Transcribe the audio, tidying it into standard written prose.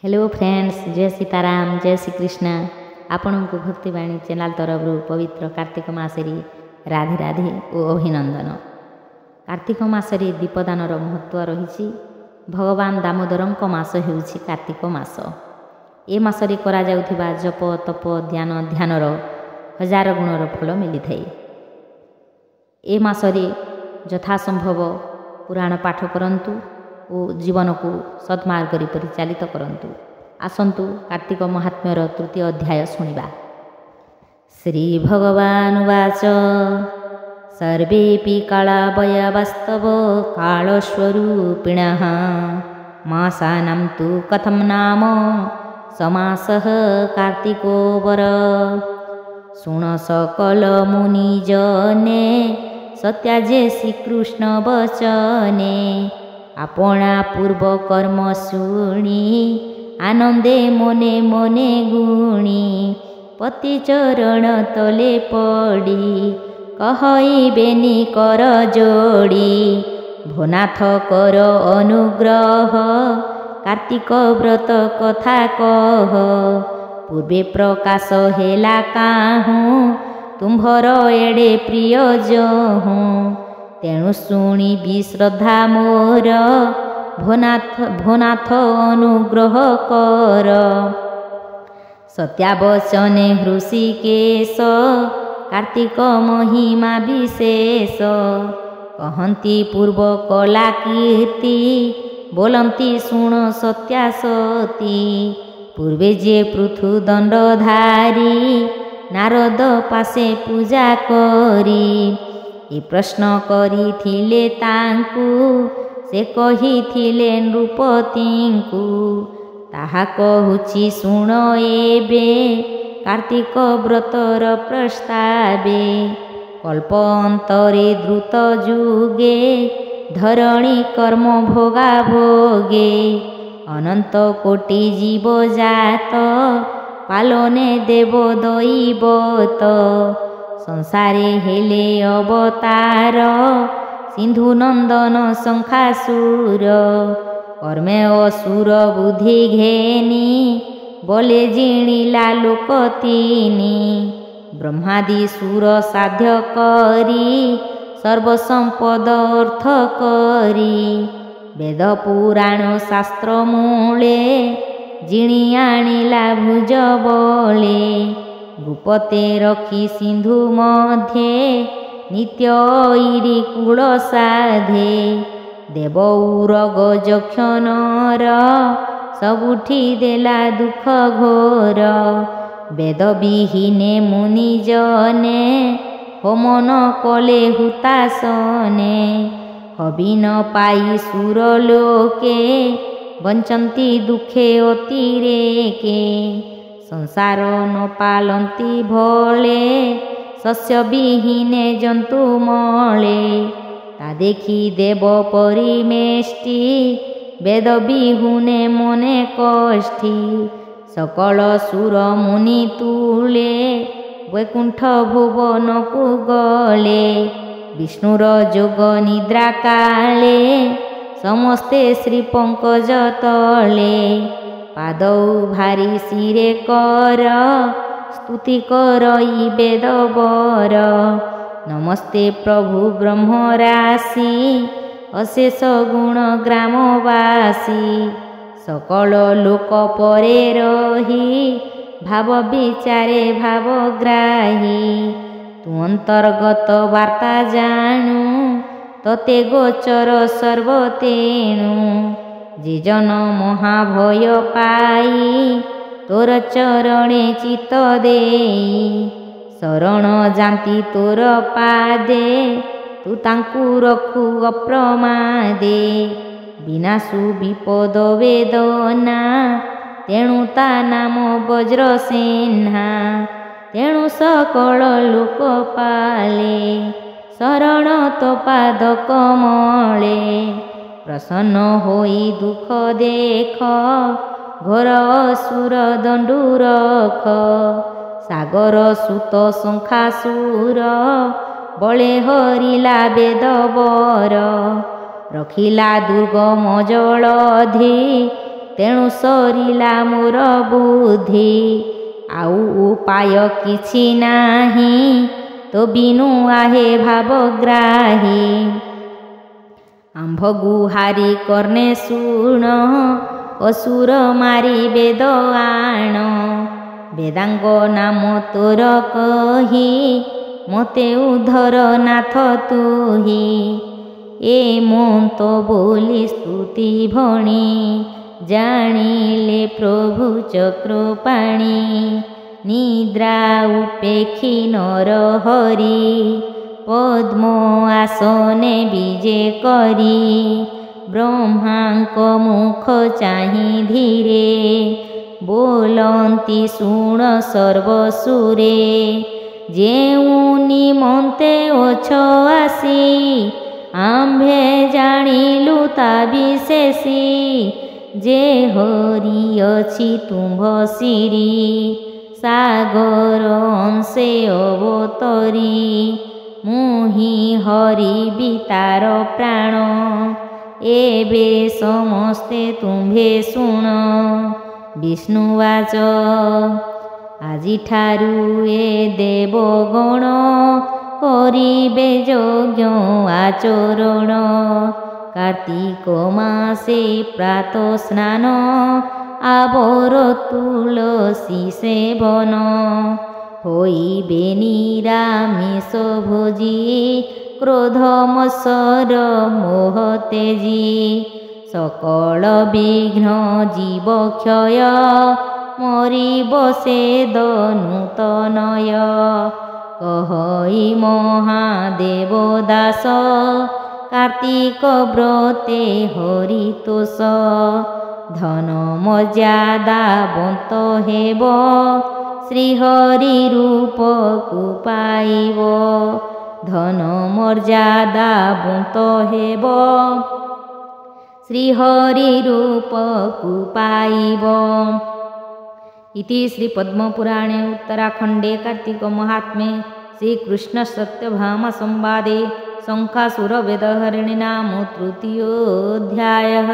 Hello friends, जय सीताराम, जय श्री कृष्ण। आपण को भक्तिवाणी चैनल तरफ पवित्र कार्तिक मासरी राधे राधे और अभिनंदन। कार्तिक मासरे दीपदानर महत्व रही। भगवान दामोदरंक मास हेउछि कार्तिक मास। ए मासरे करा जाउथिबा जप तप ध्यानर हजार गुणर फल मिली थाए। ए मासरे यथासंभव पुराण पाठ करंतु और जीवन को सद्मार्ग परिचालित करंतु। आसंतु कार्तिक महात्म्यर तृतीय अध्याय शुणिबा। श्री भगवान वाच सर्वेपि कालवयवस्तव कालस्वरूपिणः मासानां तु कथं नाम समासः कार्तिको वर। शुण सकल मुनिजने सत्याजे श्रीकृष्ण वचने आपणा पूर्व कर्म शुणी आनंदे मने मने गुणी पति चरण तले पड़ी कहइबेनी कर जोड़ी भोनाथ कर अनुग्रह कार्तिक व्रत कथा कह पूर्वे प्रकाश हेला काहूँ तुम्भर एड़े प्रिय जहूँ तेणु शुणिबि श्रद्धा मोर भोनाथ अनुग्रह कर। सत्यावचने हृषिकेश कार्तिक महिमा विशेष कहन्ति पूर्व कला कीर्ति बोलन्ति शुण सत्या सती पूर्वे जे पृथु दंडधारी नारद पासे पूजा करी ए प्रश्न करिथिले तांकु से कहिथिले नृपतिंकु ताहा कहुछि शुण एबे कार्तिक व्रतर प्रस्तावे कल्प अंतरे द्रुत जुगे धरणी कर्म भोगा भोगे अनंत कोटि जीव जात पालने देव दैवत संसारे हेले अवतार सिंधु नंदन शंखासुर कर्मे असुर बुद्धि घेनी बोले जिणिला लोक तीनी ब्रह्मादि सुर साध्य करी सर्वसंपद अर्थ करी वेद पुराण शास्त्र मूले जिणी आनिला भुज बोले गुपते रखी सिंधु मध्ये नित्य इरी कूल साधे देव उरग जक्षणर सबुठी देला दुख घोर वेद विहीने मुनिजने होमन कले हुतासने हबि न पाई सुर लोके बंचन्ति दुखे अतिरेके संसार न पालन्ति भले शस्य विहीने जंतु मले ता देखी देव परिमेष्टि वेद विहुने मने कष्टि सकल सुर मुनि तुले वैकुंठ भुवन को गले विष्णुर जोग निद्रा काले समस्ते श्री पंकज तले पादौ भारी सिरे कर स्तुति करई वेद बर नमस्ते प्रभु ब्रह्म राशि अशेष गुण ग्रामवासी सकल लोक परे रही भाव विचारे भावग्राही तू अंतर्गत वार्ता जानू तते गोचर सर्वतेणु जे जन महाभय पाई तोर चरणे चित्त देई शरण जांती तोर पादे तू तांकु रखु अप्रमादे विनाशु विपद वेदना तेणु ता नाम वज्रसेना तेणु सकल लोक पाले शरण तो पाद कमले प्रसन्न होई दुख देख घोर असुर दंडु रख सागर सुत शंखासुर बळे हरिला वेद बर रखिला दुर्गम जलधि ତେଣୁ ସରିଲା ମୋର ବୁଦ୍ଧି। ଆଉ ଉପାୟ କିଛି ନାହିଁ, ତୋ ବିନୁ ଆହେ ଭାବଗ୍ରାହୀ। ଆମ୍ଭ ଗୁହାରି କର୍ଣ୍ଣେ ଶୁଣ, ଅସୁର ମାରି ବେଦ ଆଣ। ବେଦାଙ୍ଗ ନାମ ତୋର କହି, ମୋତେ ଉଦ୍ଧର ନାଥ ତୁହି। ଏ ମନ୍ତ ବୋଲି ସ୍ତୁତି ଭଣି, ଜାଣିଲେ ପ୍ରଭୁ ଚକ୍ରପାଣି। ନିଦ୍ରା ଉପେକ୍ଷୀ ନର ହରି, ପଦ୍ମ ଆସନେ ବିଜେ କରି। ବ୍ରହ୍ମାଙ୍କ ମୁଖ ଚାହିଁ ଧୀରେ, ବୋଲନ୍ତି ଶୁଣ ସର୍ବସୁରେ। ଯେଉଁ ନିମନ୍ତେ ଅଛ ଆସି, ଆମ୍ଭେ ଜାଣିଲୁ ତା ବିଶେଷୀ। ଯେ ହରି ଅଛି ତୁମ୍ଭ ଶିରି, ସାଗର ଅଂଶେ ଅବତରୀ। ମୁହିଁ ହରିବି ତାର ପ୍ରାଣ, ଏବେ ସମସ୍ତେ ତୁମ୍ଭେ ଶୁଣ। ବିଷ୍ଣୁବାଚ ଆଜିଠାରୁ ଏ ଦେବଗଣ, କରିବେ ଯଜ୍ଞ ଆଚରଣ। କାର୍ତ୍ତିକ ମାସେ ପ୍ରାତଃ ସ୍ନାନ, ଆବର ତୁଳସୀ ସେବନ। ହୋଇବେ ନିରାମିଷ ଭୋଜି, କ୍ରୋଧ ମତ୍ସର ମୋହ ତେଜି। ସକଳ ବିଘ୍ନ ଯିବ କ୍ଷୟ, ମରିବ ସେ ନୂତନୟ। କହଇ ମହାଦେବ ଦାସ, କାର୍ତ୍ତିକ ବ୍ରତେ ହରିତୋଷ। ଧନ ମର୍ଯ୍ୟାଦା ବନ୍ତ ହେବ, ଶ୍ରୀହରି ରୂପକୁ ପାଇବ। ଧନ ମର୍ଯ୍ୟାଦା ବନ୍ତ ହେବ, ଶ୍ରୀହରି ରୂପକୁ ପାଇବ। ଇତି ଶ୍ରୀ ପଦ୍ମପୁରାଣେ ଉତ୍ତରାଖଣ୍ଡେ କାର୍ତ୍ତିକ ମହାତ୍ମ୍ये ଶ୍ରୀକୃଷ୍ଣ ସତ୍ୟଭାମ ସମ୍ବାଦେ ଶଙ୍ଖାସୁର ବେଦହରିଣୀ ନାମ ତୃତୀୟୋऽଧ୍ୟାୟः।